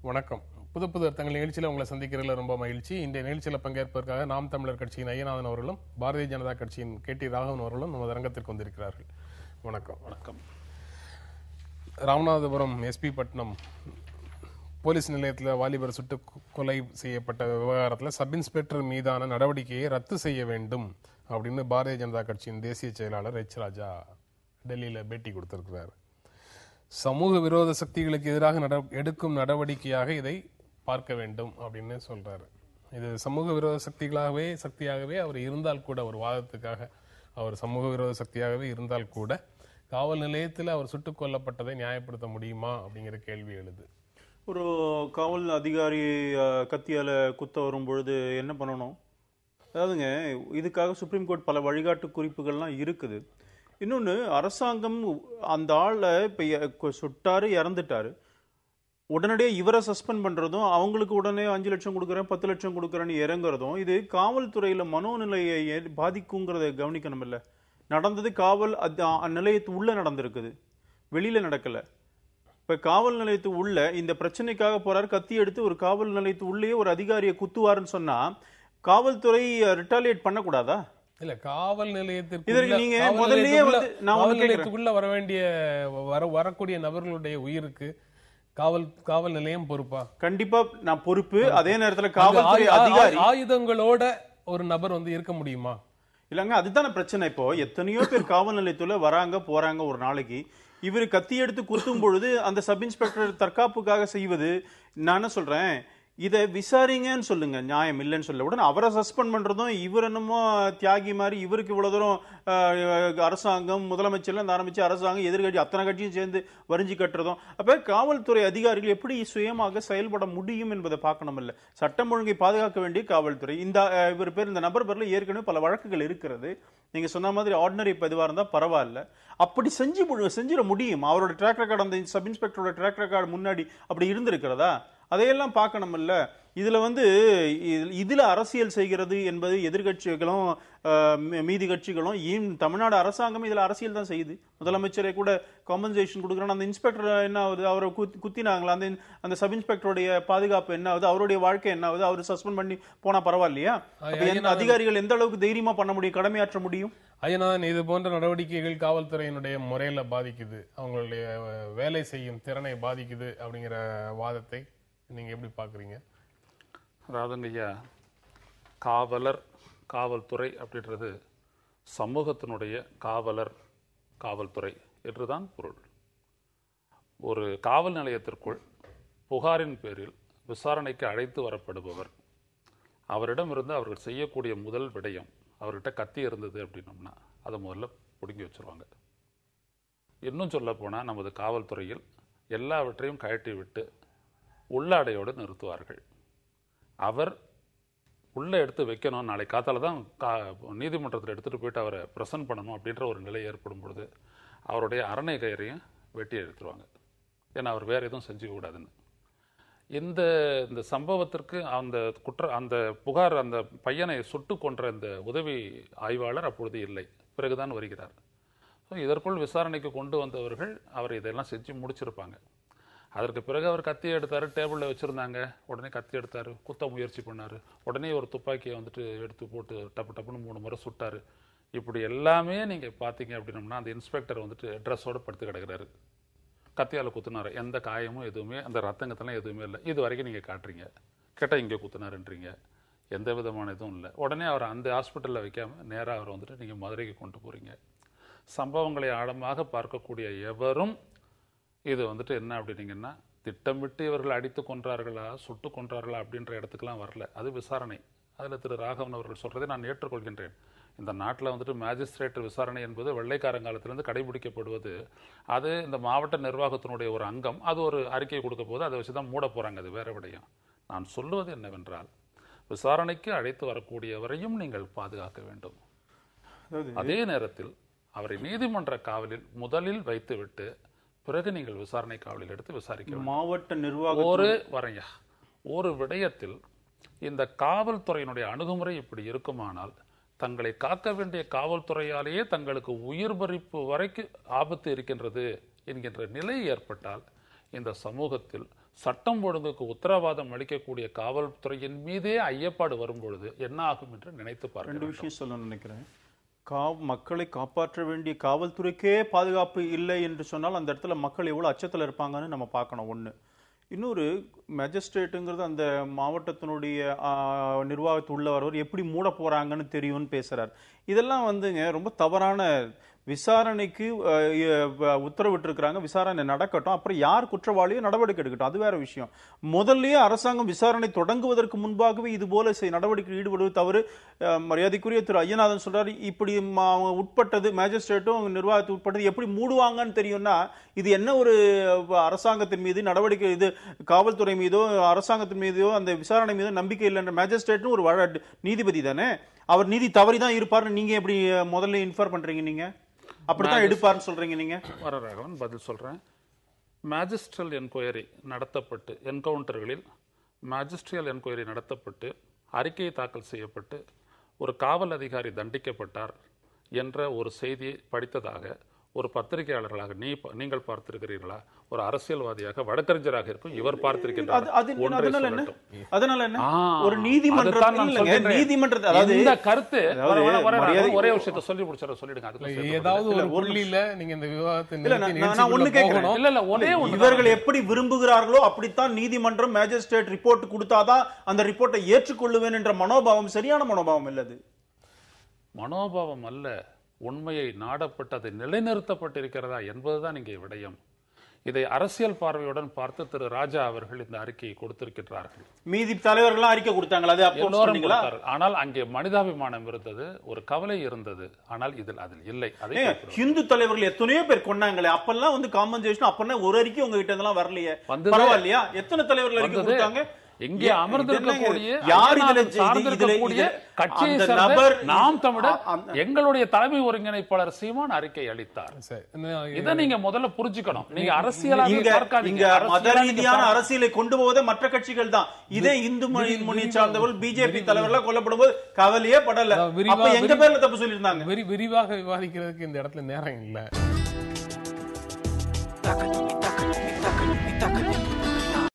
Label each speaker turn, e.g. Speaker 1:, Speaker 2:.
Speaker 1: வணக்கம். புது புது அர்த்தங்கள் நிகழ்ச்சியில் உங்களை சந்திக்கிறதுல ரொம்ப மகிழ்ச்சி. இந்த நிகழ்ச்சியில் பங்கேற்பதற்காக நாம் தமிழர் கட்சியின் ஐயநாதன் அவர்களும் பாரதிய ஜனதா கட்சியின் KT ராகவன் அவர்களும் நமது அரங்கத்திற்கு வந்திருக்கிறார்கள். வணக்கம்.
Speaker 2: வணக்கம்.
Speaker 1: ராமநாதபுரம் SP பட்டினம் போலீஸ் நிலையத்தில் வாலிபர் சுட்டு கொலை செய்யப்பட்ட விவகாரத்தில் சப் இன்ஸ்பெக்டர் மீதான நடவடிக்கையை ரத்து செய்ய வேண்டும் அப்படின்னு பாரதிய ஜனதா கட்சியின் தேசிய செயலாளர் ராஜா டெல்லியில் பேட்டி கொடுத்திருக்கிறார். சமூக விரோத சக்திகளுக்கு எதிராக எடுக்கும் நடவடிக்கையாக இதை பார்க்க வேண்டும் அப்படின்னு சொல்றாரு. இது சமூக விரோத சக்தியாகவே அவர் இருந்தால் கூட, ஒரு வாதத்துக்காக அவர் சமூக விரோத சக்தியாகவே இருந்தால் கூட காவல் நிலையத்தில் அவர் சுட்டுக் கொல்லப்பட்டதை நியாயப்படுத்த முடியுமா அப்படிங்கிற கேள்வி எழுது.
Speaker 2: ஒரு காவல் அதிகாரி கத்தியால குத்த வரும் பொழுது என்ன பண்ணணும்? அதாவதுங்க, இதுக்காக சுப்ரீம் கோர்ட் பல வழிகாட்டு குறிப்புகள்லாம் இருக்குது. இன்னொன்று, அரசாங்கம் அந்த ஆளை இப்போ சுட்டாரு, இறந்துட்டாரு, உடனடியாக இவரை சஸ்பெண்ட் பண்ணுறதும், அவங்களுக்கு உடனே 5 லட்சம் கொடுக்குறேன் 10 லட்சம் கொடுக்குறேன்னு இறங்குறதும், இது காவல்துறையில் மனோநிலையை பாதிக்குங்கிறத கவனிக்கணும். இல்லை, நடந்தது காவல் நிலையத்து உள்ளே நடந்திருக்குது, வெளியில் நடக்கலை. இப்போ காவல் நிலையத்து உள்ள இந்த பிரச்சனைக்காக போறாரு, கத்தி எடுத்து ஒரு காவல் நிலையத்து உள்ளேயே ஒரு அதிகாரியை குத்துவாருன்னு சொன்னா காவல்துறை ரிட்டாலியேட் பண்ணக்கூடாதா?
Speaker 1: இல்ல, காவல்
Speaker 2: நிலையத்துக்குள்ள
Speaker 1: வர வேண்டிய வரக்கூடிய நபர்களுடைய உயிருக்கு காவல் நிலையம் பொறுப்பா?
Speaker 2: கண்டிப்பா நான் பொறுப்பு. அதே நேரத்தில் காவல்துறை அதிகாரி
Speaker 1: ஆயுதங்களோட ஒரு நபர் இருக்க முடியுமா?
Speaker 2: இல்லங்க, அதுதான பிரச்சனை. இப்போ எத்தனையோ பேர் காவல் நிலையத்துல வராங்க போறாங்க. ஒரு நாளைக்கு இவர் கத்தி எடுத்து குத்தும் பொழுது அந்த சப் இன்ஸ்பெக்டர் தற்காப்புக்காக செய்வது, நான் என்ன சொல்றேன், இதை விசாரிங்கன்னு சொல்லுங்க, நியாயம் இல்லைன்னு சொல்ல. உடனே அவரை சஸ்பெண்ட் பண்றதும், இவர் என்னமோ தியாகி மாதிரி, இவருக்கு இவ்வளவு தூரம் அரசாங்கம், முதலமைச்சர்ல ஆரம்பிச்சு அரசாங்கம், எதிர்கட்சி அத்தனை கட்சியும் சேர்ந்து வரிஞ்சு கட்டுறதும், அப்ப காவல்துறை அதிகாரிகள் எப்படி சுயமாக செயல்பட முடியும் என்பதை பார்க்கணும். இல்ல, சட்டம் ஒழுங்கை பாதுகாக்க வேண்டிய காவல்துறை. இந்த நபர் பேர்ல ஏற்கனவே பல வழக்குகள் இருக்கிறது. நீங்க சொன்ன மாதிரி ஆர்டினரி பதிவா இருந்தா பரவாயில்ல, அப்படி செஞ்சிட முடியும். அவரோட ட்ராக் ரெக்கார்டு, அந்த சப் இன்ஸ்பெக்டரோட ட்ராக் ரெக்கார்டு முன்னாடி அப்படி இருந்திருக்கிறதா? அதையெல்லாம் பார்க்கணும். இல்ல, இதுல அரசியல் செய்கிறது என்பது எதிர்கட்சிகளும் மீதி கட்சிகளும், தமிழ்நாடு அரசாங்கம் இதுல அரசியல் தான் செய்யுது. முதலமைச்சரை கூட காம்பன்சேஷன் கொடுக்குறாங்க. அந்த இன்ஸ்பெக்டர் என்ன ஆகுது? அவரை குத்தினாங்களா? அந்த சப் இன்ஸ்பெக்டருடைய பாதுகாப்பு என்ன ஆகுது? அவருடைய வாழ்க்கை என்ன ஆகுது? அவர் சஸ்பெண்ட் பண்ணி போனா பரவாயில்லையா? அதிகாரிகள் எந்த அளவுக்கு தைரியமா பண்ண முடியும், கடமையாற்ற முடியும்?
Speaker 1: ஐயனான், இது போன்ற நடவடிக்கைகள் காவல்துறையினுடைய முறையில பாதிக்குது, அவங்களுடைய வேலை செய்யும் திறனை பாதிக்குது அப்படிங்கிற வாதத்தை நீங்க எப்படி பாக்குறீங்க?
Speaker 3: அதாவதுங்க ஐயா, காவலர் காவல்துறை அப்படின்றது சமூகத்தினுடைய காவலர் காவல்துறை என்றுதான் பொருள். ஒரு காவல் நிலையத்திற்குள் புகாரின் பேரில் விசாரணைக்கு அழைத்து வரப்படுபவர், அவரிடமிருந்து அவர்கள் செய்யக்கூடிய முதல் விடயம், அவர்கிட்ட கத்தி இருந்தது அப்படின்னோம்னா அதை முதல்ல பிடுங்கி வச்சிருவாங்க. இன்னும் சொல்ல போனால் நமது காவல்துறையில் எல்லாவற்றையும் கழட்டி விட்டு உள்ளாடையோடு நிறுத்துவார்கள். அவர் உள்ளே எடுத்து வைக்கணும், நாளை காத்தால தான் நீதிமன்றத்தில் எடுத்துகிட்டு போயிட்டு அவரை ப்ரெசன்ட் பண்ணணும் அப்படின்ற ஒரு நிலை ஏற்படும் பொழுது அவருடைய அரணை கயிறையும் வெட்டி எடுத்துருவாங்க. ஏன்னா அவர் வேறு எதுவும் செஞ்சுக்கூடாதுன்னு. இந்த சம்பவத்திற்கு அந்த புகார், அந்த பையனை சுட்டு கொன்ற இந்த உதவி ஆய்வாளர் அப்பொழுது இல்லை, பிறகுதான் வருகிறார். ஸோ இதற்குள் விசாரணைக்கு கொண்டு வந்தவர்கள் அவர் இதெல்லாம் செஞ்சு முடிச்சிருப்பாங்க. அதற்கு பிறகு அவர் கத்தி எடுத்தார், டேபிளில் வச்சுருந்தாங்க, உடனே கத்தி எடுத்தார், குத்த முயற்சி பண்ணார், உடனே ஒரு துப்பாக்கியை எடுத்து போட்டு டப்புன்னு 3 முறை சுட்டார். இப்படி எல்லாமே நீங்கள் பார்த்தீங்க அப்படின்னோம்னா அந்த இன்ஸ்பெக்டர் ட்ரெஸ்ஸோடு படுத்து கிடக்கிறாரு, கத்தியால் குத்துனார், எந்த காயமும் எதுவுமே, அந்த ரத்தங்கத்தெல்லாம் எதுவுமே இல்லை. இது வரைக்கும் நீங்கள் காட்டுறீங்க, கேட்டால் இங்கே குத்துனாருன்றீங்க, எந்த விதமான இதுவும் இல்லை. உடனே அவர் அந்த ஹாஸ்பிட்டலில் வைக்காமல் நேராக அவர் நீங்கள் மதுரைக்கு கொண்டு போகிறீங்க. சம்பவங்களை ஆழமாக பார்க்கக்கூடிய எவரும் இது என்ன அப்படின்னீங்கன்னா, திட்டமிட்டு இவர்கள் அடித்து கொன்றார்களா சுட்டு கொன்றார்களா அப்படின்ற இடத்துக்கெல்லாம் வரல. அது விசாரணை. அதில் திரு ராகவன் அவர்கள் சொல்றதை நான் ஏற்றுக்கொள்கின்றேன். இந்த நாட்டில் மேஜிஸ்ட்ரேட் விசாரணை என்பது வெள்ளைக்காரங்காலத்திலிருந்து கடைபிடிக்கப்படுவது. அது இந்த மாவட்ட நிர்வாகத்தினுடைய ஒரு அங்கம். அது ஒரு அறிக்கை கொடுக்க போது அதை வச்சு தான் மூட போறாங்க, அது வேற விடயம். நான் சொல்லுவது என்னவென்றால், விசாரணைக்கு அழைத்து வரக்கூடியவரையும் நீங்கள் பாதுகாக்க வேண்டும். அதே நேரத்தில் அவரை நீதிமன்ற காவலில் முதலில் வைத்துவிட்டு பிறகு நீங்கள் விசாரணை காவலில் எடுத்து விசாரிக்க.
Speaker 2: மாவட்ட நிர்வாகம்
Speaker 3: ஒரு விடயத்தில் இந்த காவல்துறையினுடைய அணுகுமுறை இப்படி இருக்குமானால், தங்களை காக்க வேண்டிய காவல்துறையாலேயே தங்களுக்கு உயிர் பறிப்பு வரைக்கும் ஆபத்து இருக்கின்றது என்கின்ற நிலை ஏற்பட்டால் இந்த சமூகத்தில் சட்டம் ஒழுங்குக்கு உத்தரவாதம் அளிக்கக்கூடிய காவல்துறையின் மீதே ஐயப்பாடு வரும்பொழுது என்ன ஆகும் என்று நினைத்து பார்க்க
Speaker 2: ரெண்டு
Speaker 3: வேண்டும்.
Speaker 2: விஷயம் சொல்ல நினைக்கிறேன். மக்களை காப்பாற்ற வேண்டிய காவல்துறைக்கே பாதுகாப்பு இல்லை என்று சொன்னால் அந்த இடத்துல மக்கள் எவ்வளவு அச்சத்துல இருப்பாங்கன்னு நம்ம பார்க்கணும். ஒண்ணு. இன்னொரு, மேஜிஸ்ட்ரேட்டுங்கிறது அந்த மாவட்டத்தினுடைய நிர்வாகத்து உள்ளவர் எப்படி மூட போறாங்கன்னு தெரியும்னு பேசுறார். இதெல்லாம் வந்துங்க ரொம்ப தவறான. விசாரணைக்கு உத்தரவிட்டிருக்கிறாங்க, விசாரணை நடக்கட்டும், அப்புறம் யார் குற்றவாளியோ நடவடிக்கை எடுக்கட்டும், அது வேற விஷயம். முதல்லயே அரசாங்கம் விசாரணை தொடங்குவதற்கு முன்பாகவே இது போல நடவடிக்கை ஈடுபடுவது தவறு. மரியாதைக்குரிய திரு ஐயநாதன் சொல்றாரு, இப்படி உட்பட்டது மேஜிஸ்ட்ரேட்டும் நிர்வாகத்துக்கு உட்பட்டது எப்படி மூடுவாங்கன்னு தெரியும்னா இது என்ன ஒரு அரசாங்கத்தின் மீது நடவடிக்கை, இது காவல்துறை மீதோ அரசாங்கத்தின் மீதோ அந்த விசாரணை மீதோ நம்பிக்கை இல்லைன்ற மேஜிஸ்ட்ரேட்டும் ஒரு நீதிபதி தானே, அவர் நீதி தவறிதான் இருப்பாருன்னு நீங்க எப்படி முதல்ல இன்ஃபார்ம் பண்றீங்க? நீங்க அப்படித்தான் எடுப்பாருன்னு சொல்றீங்க நீங்க.
Speaker 3: வரராகவன் பதில் சொல்றேன். மேஜிஸ்ட்ரல் என்கொயரி நடத்தப்பட்டு, என்கவுண்டர்களில் மேஜிஸ்ட்ரியல் என்கொயரி நடத்தப்பட்டு அறிக்கை தாக்கல் செய்யப்பட்டு ஒரு காவல் அதிகாரி தண்டிக்கப்பட்டார் என்ற ஒரு செய்தியை படித்ததாக ஒரு பத்திரிகையாளர்களாக நீங்கள் பார்த்திருக்கிறீர்களா? ஒரு அரசியல்வாதியாக வழக்கறிஞராக இருக்கும் இவர் பார்த்திருக்கின்றார்.
Speaker 2: ஒரு நீதிமன்றத்தில்
Speaker 3: இந்த கருத்து ஒரே விஷயத்தை சொல்லி முடிச்சற சொல்லிடுங்க.
Speaker 1: ஏதாவது ஒரு புள்ளியில நீங்க இந்த
Speaker 2: இவர்கள் எப்படி விரும்புகிறார்களோ அப்படித்தான் நீதிமன்றம் மேஜிஸ்ட்ரேட் ரிப்போர்ட் கொடுத்தாதான் அந்த ரிப்போர்ட்டை ஏற்றுக்கொள்ளுவேன் என்ற மனோபாவம் சரியான மனோபாவம் இல்லது.
Speaker 3: மனோபாவம் அல்ல, உண்மையை நாடப்பட்டு அதை நிலைநிறுத்தப்பட்டிருக்கிறதா என்பதுதான் இங்கே விடயம். இதை அரசியல் பார்வையுடன் பார்த்து திரு ராஜா அவர்கள் இந்த அறிக்கையை கொடுத்திருக்கிறார்கள்.
Speaker 2: மீதி தலைவர்கள் அறிக்கை கொடுத்தாங்களா?
Speaker 3: ஆனால் அங்கே மனிதாபிமானம் இருந்தது, ஒரு கவலை இருந்தது. ஆனால் அதில் இல்லை. அதை
Speaker 2: ஹிந்து தலைவர்கள் எத்தனையோ பேர் கொண்டாங்களே, அப்பெல்லாம் வந்து காம்பன்சேஷன் அப்பன்னா ஒரு அறிக்கை உங்ககிட்ட இருந்தெல்லாம் வரலையே, பரவாயில்லையா? எத்தனை தலைவர்கள் அறிக்கை கொடுத்தாங்க?
Speaker 3: இங்கே அமர்ந்திருக்கக்கூடிய கட்சியை சேர்ந்த நாம் தமிழர் எங்களுடைய தலைமை ஒருங்கிணைப்பாளர் சீமான் அறிக்கை அளித்தார். இதை நீங்க முதல்ல புரிஞ்சுக்கணும். நீங்க
Speaker 2: அரசியலை கொண்டு போவதே மற்ற கட்சிகள் தான். இதே இந்து முன்னணி சார்ந்தவர்கள் பிஜேபி தலைவர்கள் கொல்லப்படும் போது கவலையே படல. எங்க பேர்ல தப்பு சொல்லியிருந்தாங்க.
Speaker 1: விரிவாக விவாதிக்கிறதுக்கு இந்த இடத்துல நேரம் இல்லை.